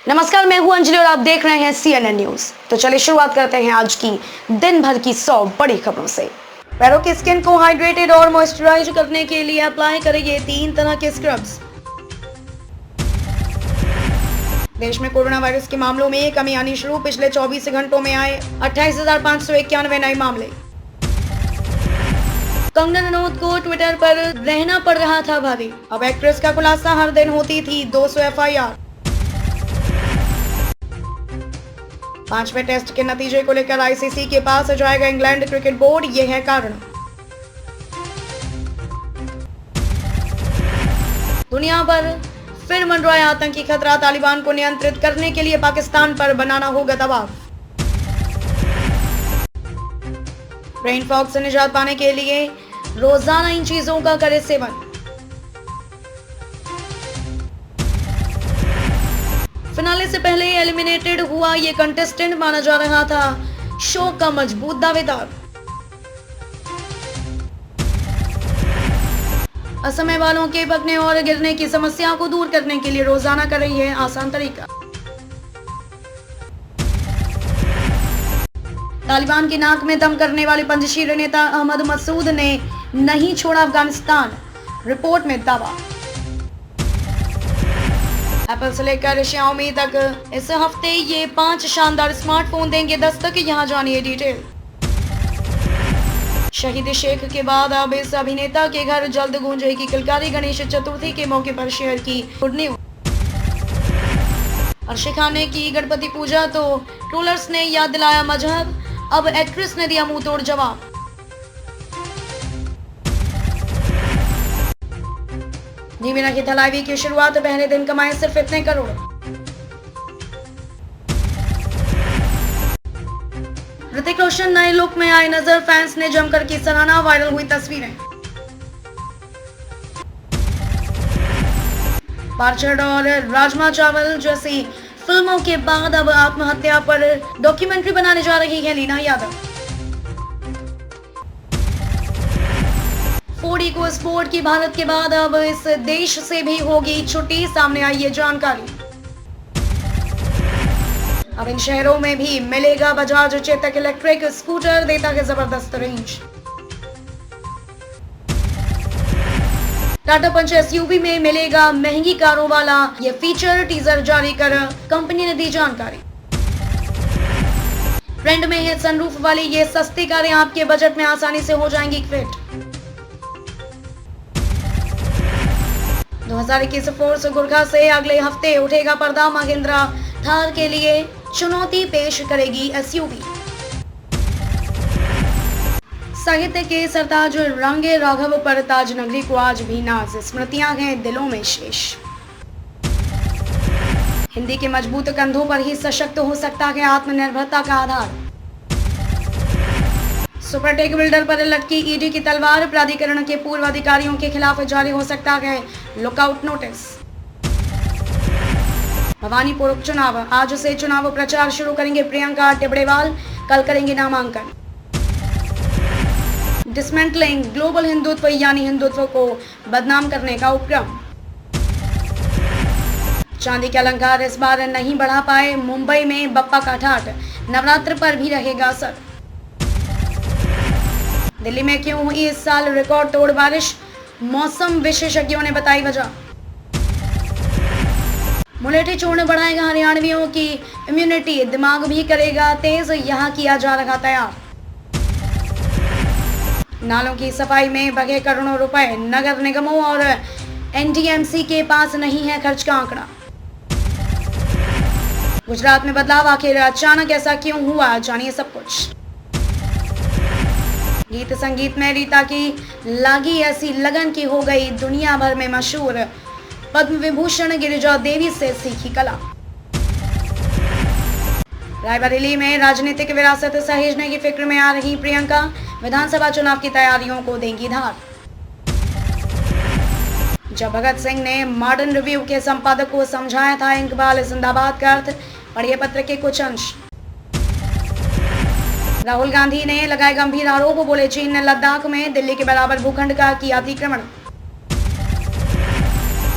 नमस्कार, मैं हूं अंजलि और आप देख रहे हैं CNN न्यूज। तो चलिए शुरुआत करते हैं आज की दिन भर की 100 बड़ी खबरों से। पैरों की स्किन को हाइड्रेटेड और मॉइस्चराइज करने के लिए अप्लाई करें ये 3 तरह के स्क्रब्स। देश में कोरोना वायरस के मामलों में कमी आनी शुरू। पिछले 24 घंटों में आए 28,591 नए मामले। कंगना रनौत को ट्विटर पर रहना पड़ रहा था भारी। अब एक्ट्रेस का खुलासा, हर दिन होती थी 200 FIR। 5वें टेस्ट के नतीजे को लेकर ICC के पास जाएगा इंग्लैंड क्रिकेट बोर्ड, ये है कारण। दुनिया भर फिर मंडराया आतंकी खतरा। तालिबान को नियंत्रित करने के लिए पाकिस्तान पर बनाना होगा दबाव। ब्रेन फॉग से निजात पाने के लिए रोजाना इन चीजों का करे सेवन। फिनाले से पहले एलिमिनेटेड हुआ ये कंटेस्टेंट माना जा रहा था शो का मजबूत दावेदार। असमय वालों के पकने और गिरने की समस्या को दूर करने के लिए रोजाना कर रही है आसान तरीका। तालिबान की नाक में दम करने वाले पंजशीर नेता अहमद मसूद ने नहीं छोड़ा अफगानिस्तान, रिपोर्ट में दावा। एप्पल से लेकर Xiaomi तक इस हफ्ते ये 5 शानदार स्मार्टफोन देंगे दस्तक, यहां जानिए डिटेल। शहीद शेख के बाद अब इस अभिनेता के घर जल्द गूंजेगी किलकारी। गणेश चतुर्थी के मौके पर शेयर की गुड न्यूज। अर्शी खान ने की गणपति पूजा तो ट्रोलर्स ने याद दिलाया मजहब। अब एक्ट्रेस ने दिया मुंह तोड़ जवाब। धीमी रखी थलाइवी की शुरुआत, पहले दिन कमाए सिर्फ इतने करोड़। ऋतिक रोशन नए लुक में आए नजर, फैंस ने जमकर की सराहना। वायरल हुई तस्वीरें। पार्चड़ और राजमा चावल जैसी फिल्मों के बाद अब आत्महत्या पर डॉक्यूमेंट्री बनाने जा रही है Leena Yadav. Ford EcoSport की भारत के बाद अब इस देश से भी होगी छुट्टी, सामने आई ये जानकारी। अब इन शहरों में भी मिलेगा बजाज चेतक इलेक्ट्रिक स्कूटर, देता है जबरदस्त रेंज। टाटा पंच SUV में मिलेगा महंगी कारों वाला ये फीचर, टीजर जारी कर कंपनी ने दी जानकारी। ट्रेंड में है सनरूफ वाली ये सस्ती कारें, आपके बजट में आसानी से हो जाएंगी फिट। 2021 फोर्स गुरखा से अगले हफ्ते उठेगा पर्दा। महिंद्रा थार के लिए चुनौती पेश करेगी SUV। साहित्य के सरताज रंगे राघव पर ताज नगरी को आज भी नाज, स्मृतियां हैं दिलों में शेष। हिंदी के मजबूत कंधों पर ही सशक्त हो सकता है आत्मनिर्भरता का आधार। सुपरटेक बिल्डर पर लटकी ED की तलवार, प्राधिकरण के पूर्व अधिकारियों के खिलाफ जारी हो सकता है लुकआउट नोटिस। भवानीपुर उपचुनाव, आज से चुनाव प्रचार शुरू करेंगे प्रियंका टिबड़ेवाल, कल करेंगे नामांकन। डिसमेंटलिंग ग्लोबल हिंदुत्व यानी हिंदुत्व को बदनाम करने का उपक्रम। चांदी के अलंकार इस बार नहीं बढ़ा पाए, मुंबई में बप्पा का ठाठ, नवरात्र पर भी रहेगा असर। दिल्ली में क्यों हुई इस साल रिकॉर्ड तोड़ बारिश, मौसम विशेषज्ञों ने बताई वजह। मुलेठी चूर्ण बढ़ाएगा हरियाणवियों की इम्यूनिटी, दिमाग भी करेगा तेज, यहां किया जा रहा तैयार। नालों की सफाई में बगे करोड़ों रुपए, नगर निगमों और NDMC के पास नहीं है खर्च का आंकड़ा। गुजरात में बदलाव, आखिर अचानक ऐसा क्यों हुआ, जानिए सब कुछ। गीत संगीत में रीता की लागी ऐसी लगन की हो गई दुनिया भर में मशहूर। पद्म विभूषण गिरिजा देवी से सीखी कला। रायबरेली में राजनीतिक विरासत सहेजने की फिक्र में आ रही प्रियंका, विधानसभा चुनाव की तैयारियों को देंगी धार। जब भगत सिंह ने मॉडर्न रिव्यू के संपादक को समझाया था इकबाल जिंदाबाद का अर्थ, पढ़िए पत्र के कुछ अंश। राहुल गांधी ने लगाए गंभीर आरोप, बोले चीन ने लद्दाख में दिल्ली के बराबर भूखंड का किया अतिक्रमण।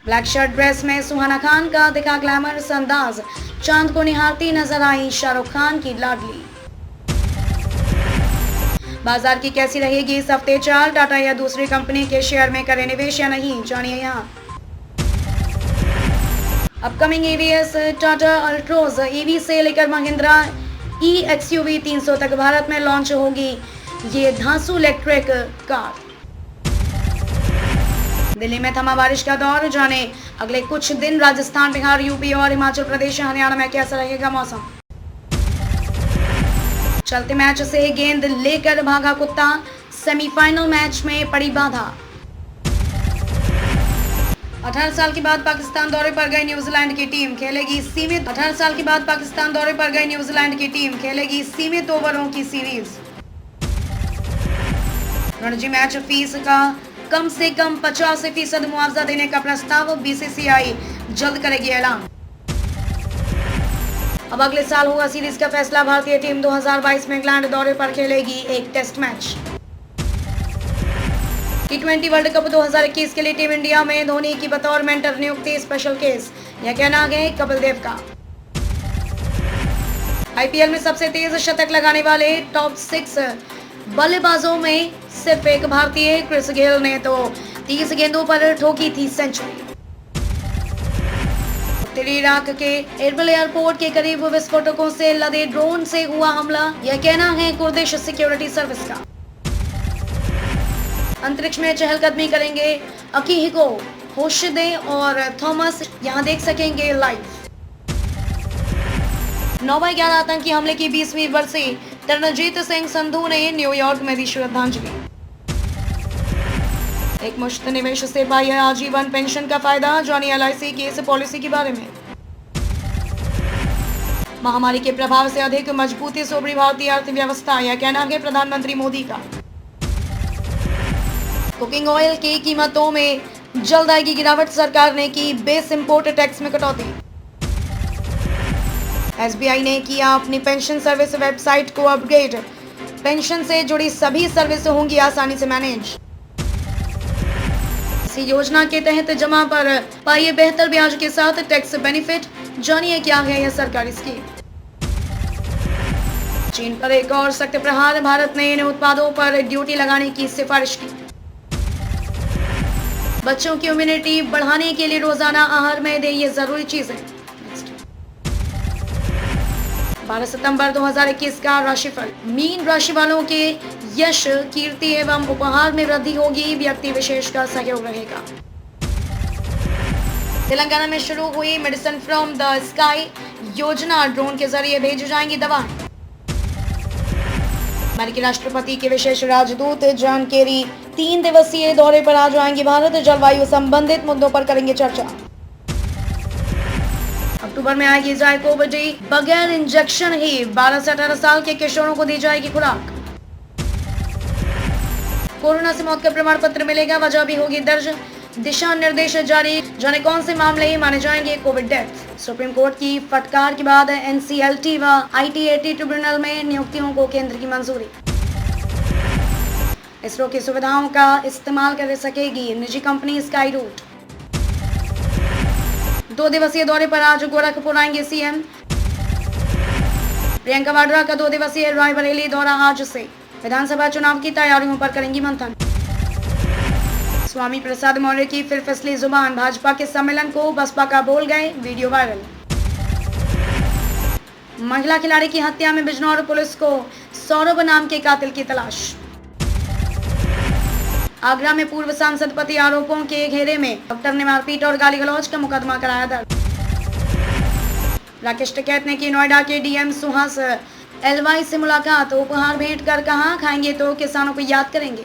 ब्लैक शर्ट ड्रेस में सुहाना खान का दिखा ग्लैमरस अंदाज, चांद को निहारती नजर आई शाहरुख खान की लाडली। बाजार की कैसी रहेगी इस हफ्ते चाल, टाटा या दूसरी कंपनी के शेयर में करें निवेश या नहीं, जानिए यहाँ। Upcoming EVS Tata Altroz EV से लेकर महिंद्रा EXUV 300 तक भारत में लॉन्च होगी ये धांसू इलेक्ट्रिक कार। दिल्ली में थमा बारिश का दौर, जाने अगले कुछ दिन राजस्थान, बिहार, यूपी और हिमाचल प्रदेश, हरियाणा में कैसा रहेगा मौसम। चलते मैच से गेंद लेकर भागा कुत्ता, सेमीफाइनल मैच में पड़ी बाधा। 18 साल के बाद पाकिस्तान दौरे पर गई न्यूजीलैंड की टीम खेलेगी सीमित 18 साल के बाद पाकिस्तान दौरे पर गई न्यूजीलैंड की टीम खेलेगी सीमित ओवरों की सीरीज। रणजी मैच फीस का कम से कम 85% मुआवजा देने का प्रस्ताव, BCCI जल्द करेगी ऐलान। अब अगले साल होगा सीरीज का फैसला, भारतीय टीम 2022 में इंग्लैंड दौरे पर खेलेगी एक test match. T20 world cup 2021 के लिए टीम इंडिया में धोनी की बतौर मेंटर नियुक्ति स्पेशल केस, यह कहना है कपिल देव का। IPL में सबसे तेज शतक लगाने वाले टॉप 6 बल्लेबाजों में सिर्फ एक भारतीय क्रिस गेल ने तो 30 गेंदों पर ठोकी थी सेंचुरी। उत्तरी इराक के एरबिल एयरपोर्ट के करीब विस्फोटकों से लदे ड्रोन से हुआ हमला, यह कहना है कुर्दिश सिक्योरिटी सर्विस का। अंतरिक्ष में चहलकदमी करेंगे अकीहिको, होशिदे और थॉमस, यहां देख सकेंगे लाइव। 9/11 आतंकी हमले की 20वीं बरसी, तरनजीत सिंह संधू ने न्यूयॉर्क में दी श्रद्धांजलि। एक मुश्त निवेश से पाई आजीवन पेंशन का फायदा, जानिए LIC की इस पॉलिसी के बारे में। महामारी के प्रभाव से अधिक मजबूती से उभरी भारतीय अर्थव्यवस्था, यह कहना है प्रधानमंत्री मोदी का। कुकिंग ऑयल की कीमतों में जल्द आएगी गिरावट, सरकार ने की बेस इंपोर्ट टैक्स में कटौती। SBI ने किया अपनी पेंशन सर्विस वेबसाइट को अपग्रेड, पेंशन से जुड़ी सभी सर्विस होंगी आसानी से मैनेज। इसी योजना के तहत जमा पर पाइए बेहतर ब्याज के साथ टैक्स बेनिफिट, जानिए क्या है यह सरकारी स्कीम। चीन पर एक और सख्त प्रहार, भारत ने इन उत्पादों पर ड्यूटी लगाने की सिफारिश की। बच्चों की इम्यूनिटी बढ़ाने के लिए रोजाना आहार में दे ये जरूरी चीजें। 12 सितंबर 2021 का राशिफल, मीन राशि वालों के यश, कीर्ति एवं उपहार में वृद्धि होगी, व्यक्ति विशेष का सहयोग रहेगा। तेलंगाना में शुरू हुई मेडिसिन फ्रॉम द स्काई योजना, ड्रोन के जरिए भेजी जाएंगी दवाएं। अमेरिकी राष्ट्रपति के विशेष राजदूत जॉन केरी 3 दिवसीय दौरे पर आ जाएंगे भारत, जलवायु संबंधित मुद्दों पर करेंगे चर्चा। अक्टूबर में आएगी जायकोव डी, बगैर इंजेक्शन ही 12 से 18 साल के किशोरों को दी जाएगी खुराक। कोरोना से मौत का प्रमाण पत्र मिलेगा, वजह भी होगी दर्ज, दिशा निर्देश जारी, जाने कौन से मामले ही माने जाएंगे कोविड डेथ। सुप्रीम कोर्ट की फटकार के बाद NCLT व ITAT ट्रिब्यूनल में नियुक्तियों को केंद्र की मंजूरी। इसरो की सुविधाओं का इस्तेमाल कर सकेगी निजी कंपनी स्काई रूट। 2 दिवसीय दौरे पर आज गोरखपुर आएंगे CM। प्रियंका वाड्रा का 2 दिवसीय रायबरेली दौरा आज से, विधानसभा चुनाव की तैयारियों पर करेंगी मंथन। स्वामी प्रसाद मौर्य की फिर फिसली जुबान, भाजपा के सम्मेलन को बसपा का बोल गए, वीडियो वायरल। महिला खिलाड़ी की हत्या में बिजनौर पुलिस को सौरभ नाम के कातिल की तलाश। आगरा में पूर्व सांसद पति आरोपों के घेरे में, डॉक्टर ने मारपीट और गाली गलौज का मुकदमा कराया दर्ज। राकेश टिकैत ने की नोएडा के DM सुहास LY से मुलाकात, उपहार भेंट कर कहा खाएंगे तो किसानों को याद करेंगे।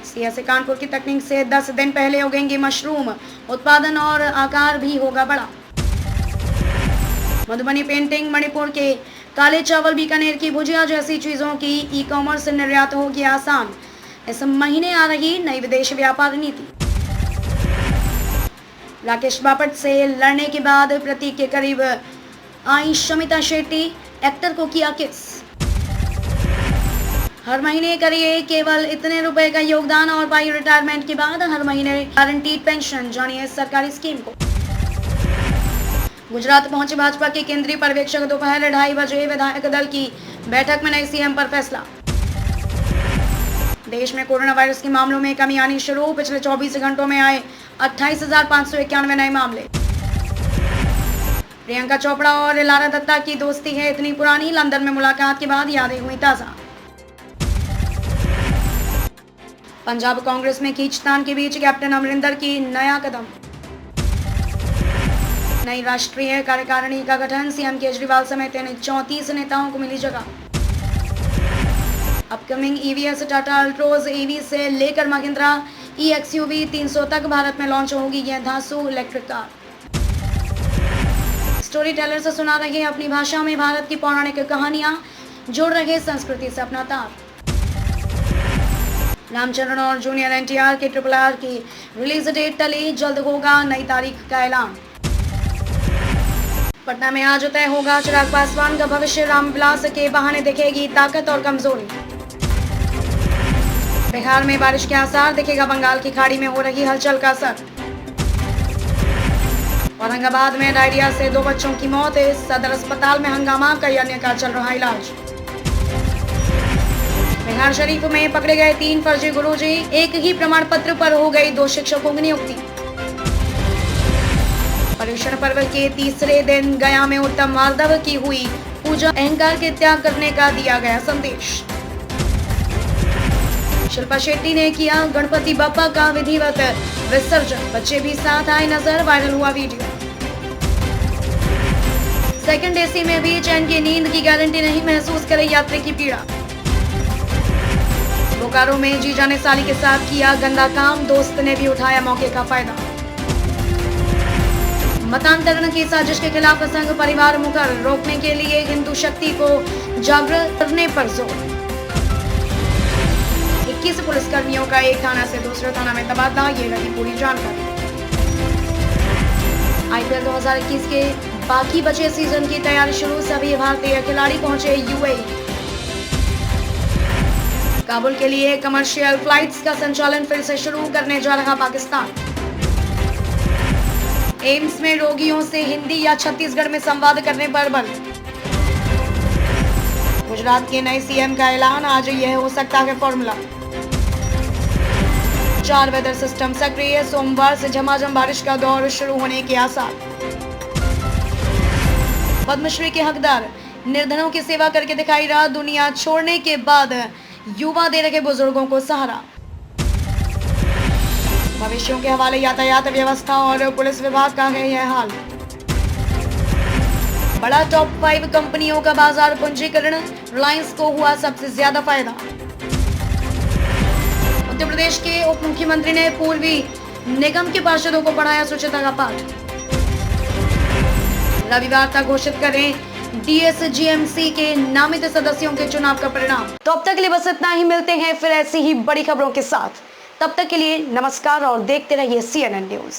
सियासी कानपुर की तकनीक से 10 दिन पहले उगेंगे मशरूम, उत्पादन और आकार भी होगा बड़ा। मधुबनी पेंटिंग, मणिपुर के काले चावल, बीकानेर की भुजिया जैसी चीजों की ई-कॉमर्स निर्यात होगी आसान। इस महीने आ रही नई विदेश व्यापार नीति। राकेश बापट से लड़ने के बाद प्रतीक के करीब आई शमिता शेट्टी, एक्टर को किया किस। हर महीने करिए केवल इतने रुपए का योगदान और पाई रिटायरमेंट के बाद हर महीने गारंटीड पेंशन। जानिए सरकारी स्कीम को। गुजरात पहुंचे भाजपा के केंद्रीय पर्यवेक्षक। दोपहर 2:30 बजे विधायक दल की बैठक में नए सीएम पर फैसला। देश में कोरोना वायरस के मामलों में कमी आनी शुरू। पिछले 24 घंटों में आए 28,591 नए मामले। प्रियंका चोपड़ा और लारा दत्ता की दोस्ती है इतनी पुरानी। लंदन में मुलाकात के बाद यादें हुई ताजा। पंजाब कांग्रेस में खींचतान के बीच कैप्टन अमरिंदर की नया कदम। नई राष्ट्रीय कार्यकारिणी का गठन। सीएम केजरीवाल समेत 34 नेताओं को मिली जगह। Upcoming EVS Tata Altroz EV से लेकर महिंद्रा EXUV 300 तक भारत में लॉन्च होगी यह धांसू इलेक्ट्रिक कार। स्टोरी टेलर से सुना रहे अपनी भाषा में भारत की पौराणिक कहानियां, जोड़ रहे संस्कृति से अपना तार। रामचरण और जूनियर NTR के RRR की रिलीज डेट टली। जल्द होगा नई तारीख का ऐलान। पटना में आज तय होगा चिराग पासवान का भविष्य। रामविलास के बहाने दिखेगी ताकत और कमजोरी। बिहार में बारिश के आसार। दिखेगा बंगाल की खाड़ी में हो रही हलचल का असर। औरंगाबाद में डायरिया से 2 बच्चों की मौत। सदर अस्पताल में हंगामा। कई अन्य का चल रहा इलाज। बिहार शरीफ में पकड़े गए 3 फर्जी गुरुजी। एक ही प्रमाण पत्र पर हो गई 2 शिक्षकों की नियुक्ति। पर्युषण पर्व के तीसरे दिन गया में उत्तम माधव की हुई पूजा। अहंकार के त्याग करने का दिया गया संदेश। शिल्पा शेट्टी ने किया गणपति बप्पा का विधिवत विसर्जन। बच्चे भी साथ आए नजर। वायरल हुआ वीडियो। सेकंड AC में भी चैन की नींद की गारंटी नहीं। महसूस करे यात्री की पीड़ा। बोकारो में जीजा ने साली के साथ किया गंदा काम। दोस्त ने भी उठाया मौके का फायदा। मतांतरण की साजिश के खिलाफ संघ परिवार मुखर। रोकने के लिए हिंदू शक्ति को जागृत करने पर जोर। 21 पुलिसकर्मियों का एक थाना से दूसरे थाना में तबादला। ये रही पूरी जानकारी। IPL 2021 के बाकी बचे सीजन की तैयारी शुरू। सभी भारतीय खिलाड़ी पहुंचे UAE। काबुल के लिए कमर्शियल फ्लाइट्स का संचालन फिर से शुरू करने जा रहा पाकिस्तान। एम्स में रोगियों से हिंदी या छत्तीसगढ़ में संवाद करने पर बल। गुजरात के नए सीएम का ऐलान। आज यह हो सकता है फॉर्मूला। 4 वेदर सिस्टम सक्रिय। सोमवार से झमाझम बारिश का दौर शुरू होने के आसार। पद्मश्री के हकदार। निर्धनों की सेवा करके दिखाई रहा। दुनिया छोड़ने के बाद युवा दे रहे बुजुर्गों को सहारा। भविष्यों के हवाले यातायात व्यवस्था और पुलिस विभाग का है यह हाल। बड़ा टॉप 5 कंपनियों का बाजार पूंजीकरण। रिलायंस को हुआ सबसे ज्यादा फायदा। उत्तर प्रदेश के उप मुख्यमंत्री ने पूर्वी निगम के पार्षदों को पढ़ाया स्वच्छता का पाठ। रविवार तक घोषित करें DSGMC के नामित सदस्यों के चुनाव का परिणाम। तो अब तक के लिए बस इतना ही। मिलते हैं फिर ऐसी ही बड़ी खबरों के साथ। तब तक के लिए नमस्कार और देखते रहिए CNN न्यूज।